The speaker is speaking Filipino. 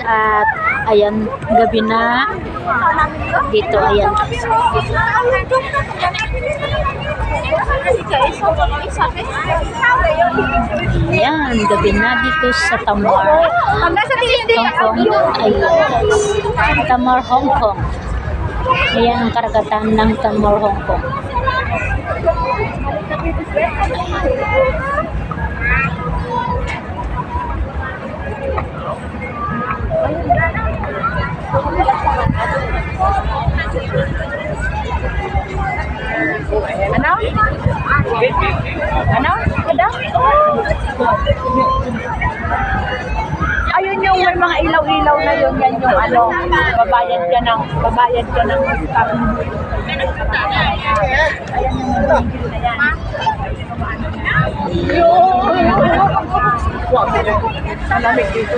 At ayan, gabi na. Dito, ayan. Ayan, gabi na dito sa Tamar, Hong Kong. Ayan, Tamar, Hong Kong. Ayan ang karagatan ng Tamar, Hong Kong. Ano? Ano? Ano? Ayun yung may mga ilaw-ilaw na yun, yan yung ano, babayad ka ng ayan yung na yan. Malamig dito.